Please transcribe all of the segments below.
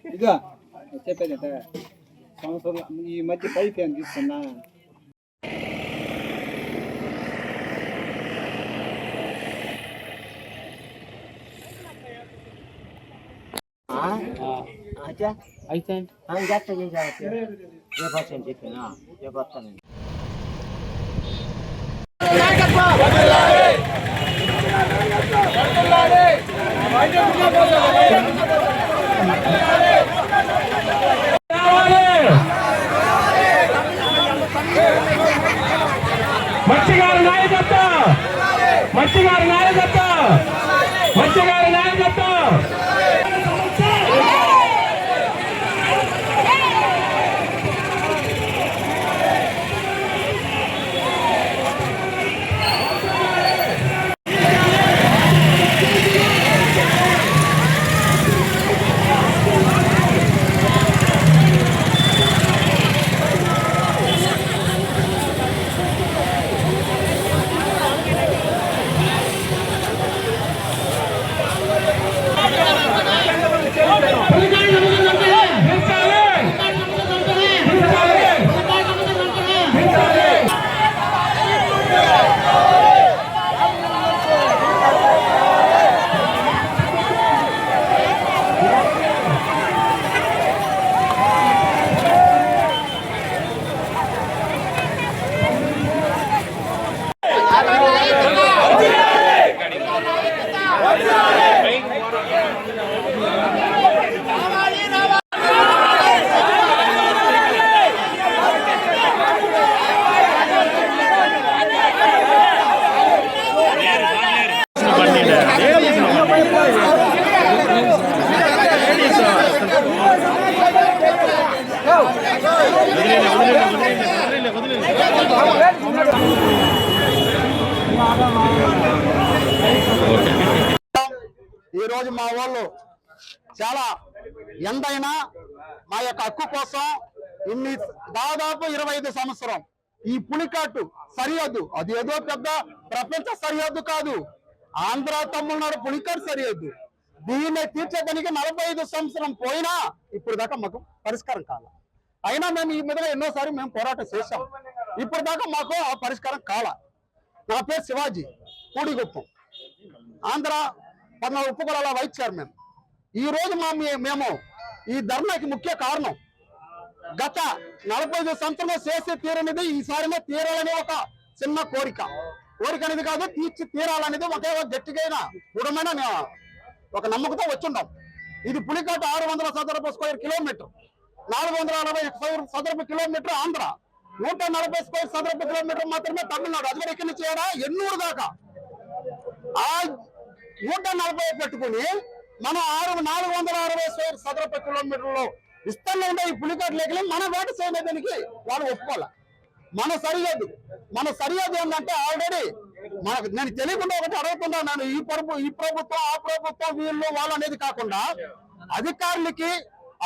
ఇదిగో చెప్పేదట సంవత్సరం ఈ మధ్య పైకి అని తీసుకున్నా అయితే చెప్పినా రేపు వస్తానండి. మత్స్యగారి నాయకత్వం, మత్స్యగారి నాయకత్వం, మత్స్యగారి నాయకత్వం. ఈ రోజు మా వాళ్ళు చాలా ఎంతైనా మా యొక్క హక్కు కోసం ఇన్ని దాదాపు 25 సంవత్సరం ఈ పులికాటు సరిహద్దు అది ఏదో పెద్ద ప్రపంచ సరిహద్దు కాదు, ఆంధ్ర తమిళనాడు పులికాటు సరిహద్దు. దీన్ని తీర్చేదానికి 45 సంవత్సరం పోయినా ఇప్పుడు దాకా మాకు పరిష్కారం కాల. అయినా మేము ఈ మీద ఎన్నోసారి మేము పోరాటం చేశాం, ఇప్పుడు దాకా మాకు ఆ పరిష్కారం కాల. నా పేరు శివాజీ, పూడిగుప్పం, ఆంధ్ర 14 ఉప్పుకొలాల వైస్ చైర్మన్. ఈ రోజు మేము ఈ ధర్నాకి ముఖ్య కారణం గత 45 సంవత్సరంలో చేసి తీరనిది ఈసారినే తీరాలనే ఒక చిన్న కోరిక అనేది కాదు, తీర్చి తీరాలనేది ఒకే గట్టిగైన దృఢమైన ఒక నమ్మకంతో వచ్చుంటాం. ఇది పులికాటు 600 చదరపు స్క్వేర్ కిలోమీటర్, 440 చదరపు కిలోమీటర్ ఆంధ్ర, 140 స్క్వేర్ చదరపు కిలోమీటర్ మాత్రమే తమిళనాడు. అది కూడా ఇక్కడి నుంచి ఎన్నూరు దాకా ఆ 140 పెట్టుకుని మనం 460 స్క్వేర్ చదరపు కిలోమీటర్లో విస్తరణ ఉండే ఈ పులికాటు లేకలే మన వేట చేయడానికి వాళ్ళు ఒప్పుకోవాలి. మన సరిహద్దు ఏంటంటే ఆల్రెడీ నేను తెలియకుండా ఒకటి అడుగుతున్నా, నేను ఈ ప్రభుత్వం ఆ ప్రభుత్వం వీళ్ళు వాళ్ళు అనేది కాకుండా అధికారులకి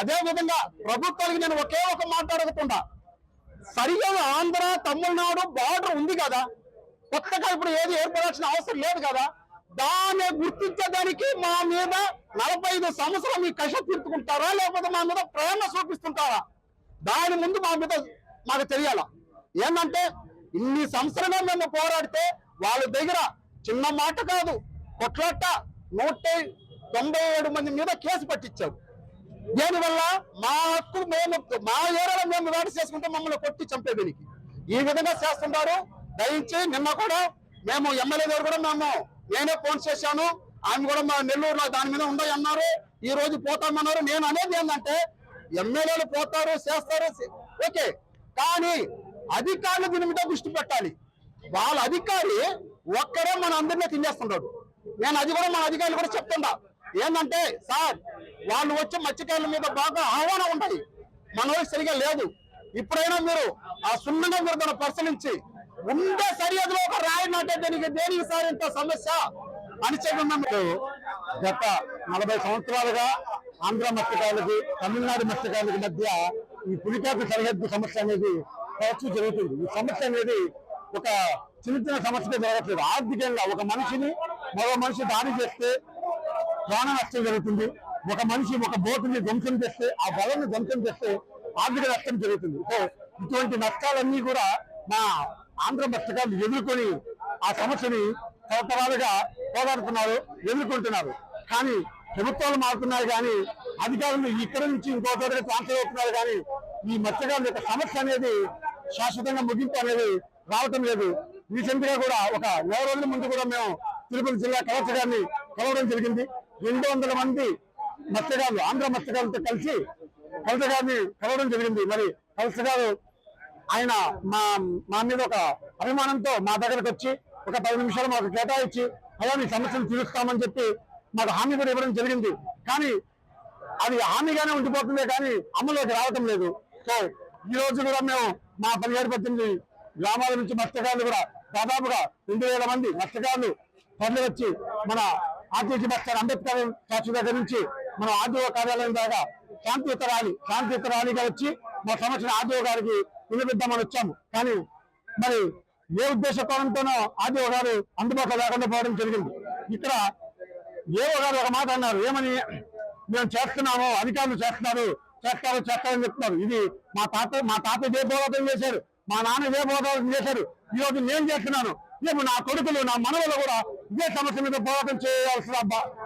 అదే విధంగా ప్రభుత్వానికి నేను ఒకే ఒక మాట అడుగుతున్నా. సరిహద్దు ఆంధ్ర తమిళనాడు బార్డర్ ఉంది కదా, కొత్తగా ఇప్పుడు ఏది ఏర్పడాల్సిన అవసరం లేదు కదా, దాన్ని గుర్తించడానికి మా మీద 45 సంవత్సరాలు మీ కష తీర్చుకుంటారా లేకపోతే మా మీద ప్రేమ చూపిస్తుంటారా? దాని ముందు మా మీద మాకు తెలియాల. ఏంటంటే ఇన్ని సంవత్సరాలు మేము పోరాడితే వాళ్ళ దగ్గర చిన్న మాట కాదు, కొట్లాట 197 మంది మీద కేసు పట్టించారు. దీనివల్ల మా హక్కు మా ఏరియాలో మేము వేట చేసుకుంటే మమ్మల్ని కొట్టి చంపేదానికి ఈ విధంగా చేస్తుంటారు. దయించి నిన్న కూడా మేము ఎమ్మెల్యే గారు కూడా నేనే ఫోన్ చేశాను, ఆమె కూడా మా నెల్లూరులో దాని మీద ఉన్నాయన్నారు, ఈ రోజు పోతామన్నారు. నేను అనేది ఏంటంటే ఎమ్మెల్యేలు పోతారు చేస్తారు ఓకే, కానీ అధికారులు దీని మీద దృష్టి పెట్టాలి. వాళ్ళ అధికారి ఒక్కడే మన అందరినీ తినేస్తున్నాడు. నేను అది కూడా మన అధికారులు కూడా చెప్తున్నా, ఏంటంటే సార్ వాళ్ళు వచ్చి మత్స్యకారుల మీద బాగా ఆహ్వానం ఉంటాయి, మన వాళ్ళకి సరిగా లేదు. ఇప్పుడైనా మీరు ఆ సున్నంగా మీరు దాన్ని పరిశీలించి ఉండే సరిహద్దులో ఒక రాయి నాటే దేనికి సార్ ఇంత సమస్య అని చెప్పి గత 40 సంవత్సరాలుగా ఆంధ్ర మత్స్యకారులకి తమిళనాడు మత్స్యకారులకి మధ్య ఈ పులికాటు సరిహద్దు సమస్య అనేది తరచూ జరుగుతుంది. ఈ సమస్య అనేది ఒక చిన్న సమస్యగా జరగట్లేదు. ఆర్థికంగా ఒక మనిషిని మరో మనిషి దాడి చేస్తే ప్రాణ నష్టం జరుగుతుంది, ఒక మనిషి ఒక బోటుని ధ్వంసం చేస్తే, ఆ వలను ధ్వంసం చేస్తే ఆర్థిక నష్టం జరుగుతుంది. సో ఇటువంటి నష్టాలన్నీ కూడా మా ఆంధ్ర మత్స్యకారులు ఎదుర్కొని ఆ సమస్యని తరతరాలుగా పోరాడుతున్నారు, ఎదుర్కొంటున్నారు. కానీ ప్రభుత్వాలు మారుతున్నాయి, కానీ అధికారులు ఇక్కడ నుంచి ఇంకో చోటకి ట్రాన్స్ఫర్ అవుతున్నారు. కానీ ఈ మత్స్యకారుల యొక్క సమస్య అనేది శాశ్వతంగా ముగింపు అనేది రావటం లేదు. రీసెంట్ గా కూడా ఒక 4 రోజుల ముందు కూడా మేము తిరుపతి జిల్లా కలెక్టర్ గారిని కలవడం జరిగింది. 200 మంది మత్స్యకారులు, ఆంధ్ర మత్స్యకారులతో కలిసి కలెక్టర్ గారిని కలవడం జరిగింది. మరి కలెక్టర్ గారు ఆయన మా మీద ఒక అభిమానంతో మా దగ్గరకు వచ్చి ఒక 10 నిమిషాలు మాకు కేటాయించి అలా మీ సమస్యను తీరుస్తామని చెప్పి మాకు హామీ కూడా ఇవ్వడం జరిగింది. కానీ అది హామీగానే ఉండిపోతుందే కానీ అమలులోకి రావటం లేదు. సో ఈ రోజు కూడా మేము మా 17-18 గ్రామాల నుంచి మత్స్యకారులు కూడా దాదాపుగా 2000 మంది మత్స్యకారులు తరలి వచ్చి మన RTC bus stand Ambedkar statue దగ్గర నుంచి మన ఆర్డీఓ కార్యాలయం దాకా శాంతియుత ర్యాలీగా వచ్చి మా సమస్యను ఆర్డీఓ గారికి నిలబెద్దామని వచ్చాము. కానీ మరి ఏ ఉద్దేశ కోణంతోనో ఆర్డీఓ గారు అందుబాటులో లేకుండా పోవడం జరిగింది. ఇక్కడ ఏఓ గారు ఒక మాట అన్నారు, ఏమని, మేము చేస్తున్నాము, అధికారులు చేస్తారని చెప్తున్నారు. ఇది మా తాత ఇదే పోరాటం చేశారు, మా నాన్న ఇదే పోరాటం చేశారు. ఈ రోజు నేను చేస్తున్నాను, రేపు నా కొడుకులు, నా మనవలు కూడా ఇదే సమస్య మీద పోరాటం చేయాల్సిన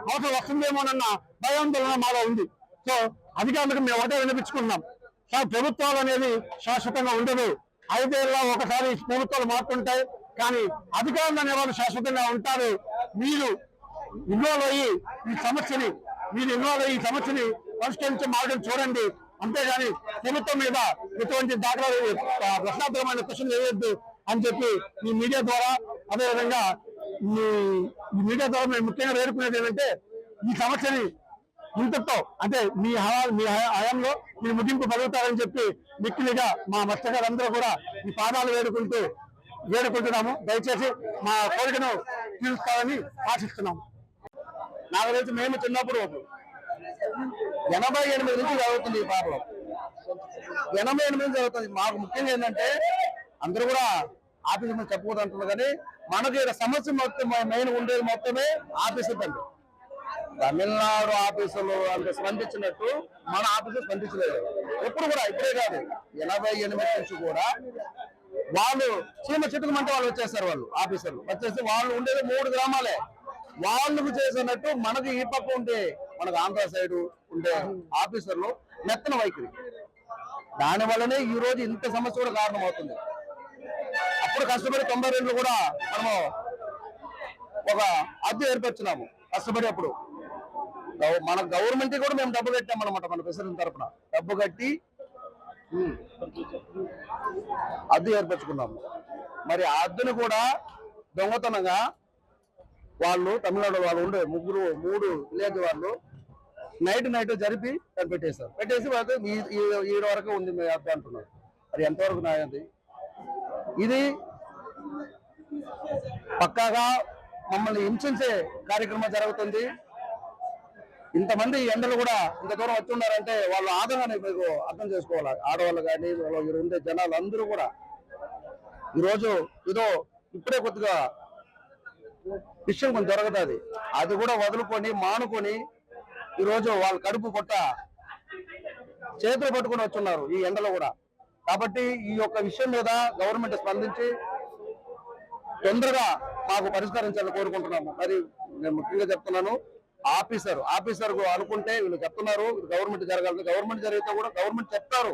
అవసరం వస్తుందేమోనన్న భయాందోళన మాలో ఉంది. సో అధికారులకు మేము ఒకటే వినిపించుకున్నాం, సార్ ప్రభుత్వాలు అనేది శాశ్వతంగా ఉండదు. 5 ఏళ్ళలో ఒకసారి ప్రభుత్వాలు మారుతుంటాయి, కానీ అధికారులు అనేవాళ్ళు శాశ్వతంగా ఉంటారు. మీరు ఇన్వాల్వ్ అయ్యి ఈ సమస్యని పరిష్కరించే మార్గం చూడండి, అంతేగాని ప్రభుత్వం మీద ఎటువంటి దాఖలాలు ప్రశ్నార్థకమైన క్వశ్చన్ వేయొద్దు అని చెప్పి ఈ మీడియా ద్వారా, అదేవిధంగా ఈ మీడియా ద్వారా మేము ముఖ్యంగా వేడుకునేది ఏంటంటే, ఈ సమస్యని ఇంతతో అంటే మీ హయాంలో మీరు ముగింపు పలుకుతారని చెప్పి మిక్కిలిగా మా మత్స్యకారులందరూ కూడా ఈ పాదాలు వేడుకుంటున్నాము. దయచేసి మా కోరికను తీరుస్తారని ఆశిస్తున్నాము. నా గురించి మేము చిన్నప్పుడు 88 నుంచి జరుగుతుంది ఈ ప్రాబ్లం, 88 నుంచి జరుగుతుంది. మాకు ముఖ్యంగా ఏంటంటే, అందరూ కూడా ఆఫీసు మీద చెప్పకూడదు అంటున్నారు, కానీ మనకి సమస్య మొత్తం మెయిన్ ఉండేది మొత్తమే ఆఫీసు అండి. తమిళనాడు ఆఫీసులు అంత స్పందించినట్టు మన ఆఫీసు స్పందించలేదు ఎప్పుడు కూడా. ఇప్పుడే కాదు, 88 నుంచి కూడా వాళ్ళు చీమ చిట్టుకుమంటే వాళ్ళు వచ్చేస్తారు. వాళ్ళు ఆఫీసర్లు వచ్చేసి వాళ్ళు ఉండేది 3 గ్రామాలే. వాళ్ళకు చేసినట్టు మనకు ఈ పక్క ఉంటే, మనకు ఆంధ్ర సైడ్ ఉండే ఆఫీసర్లు మెత్తన వైఖరి, దాని వల్లనే ఈ రోజు ఇంత సమస్య కూడా కారణం అవుతుంది. అప్పుడు కష్టపడి 92 కూడా మనము ఒక అద్దె ఏర్పరిచినాము. కష్టపడి అప్పుడు మన గవర్నమెంట్ కూడా మేము డబ్బు కట్టామన్నమాట, మన ప్రెసిడెంట్ తరఫున డబ్బు కట్టి అద్దె ఏర్పరచుకున్నాము. మరి ఆ అద్దెను కూడా దొంగతనంగా వాళ్ళు, తమిళనాడు వాళ్ళు ఉండే 3 విలేజ్ వాళ్ళు నైట్ జరిపి పెట్టేశారు. పెట్టేసి వాళ్ళు ఈ వరకు ఉంది మీ అద్దె అంటున్నారు. అది ఎంతవరకు న్యాయం? ఇది పక్కాగా మమ్మల్ని హింసించే కార్యక్రమం జరుగుతుంది. ఇంతమంది ఎండలు కూడా ఇంత దూరం వచ్చి ఉన్నారంటే వాళ్ళు ఆదరణ మీకు అర్థం చేసుకోవాలి. ఆడవాళ్ళు కానీ ఉండే జనాలు అందరూ కూడా ఈరోజు ఏదో ఇప్పుడే కొద్దిగా విషయం కొంచెం జరుగుతుంది, అది కూడా వదులుకొని మానుకొని ఈరోజు వాళ్ళ కడుపు కొట్ట చేతులు పట్టుకొని వచ్చున్నారు ఈ ఎండలో కూడా. కాబట్టి ఈ యొక్క విషయం మీద గవర్నమెంట్ స్పందించి తొందరగా మాకు పరిష్కరించాలని కోరుకుంటున్నాము. మరి నేను ముఖ్యంగా చెప్తున్నాను, ఆఫీసర్ అనుకుంటే వీళ్ళు చెప్తున్నారు గవర్నమెంట్ జరగాలి, గవర్నమెంట్ జరిగితే కూడా గవర్నమెంట్ చెప్తారు,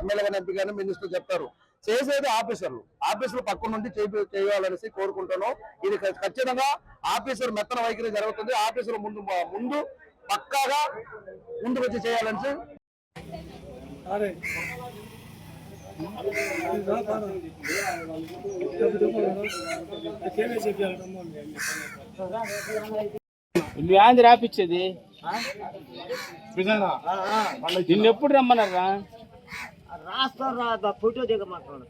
ఎమ్మెల్యే కానీ ఎంపీ కానీ మినిస్టర్ చెప్తారు, చేసేది ఆఫీసర్లు పక్క నుండి చేయాలనేసి కోరుకుంటాను. ఇది ఖచ్చితంగా ఆఫీసర్ మెత్తన వైఖరి జరుగుతుంది. ఆఫీసర్ ముందు పక్కాగా ముందుకు వచ్చి చేయాలనేసి యాంది రాపిచ్చేది. నిన్ను ఎప్పుడు రమ్మన్నారా? రాస్తారు, ఫోటో దిగమంటున్నాడు.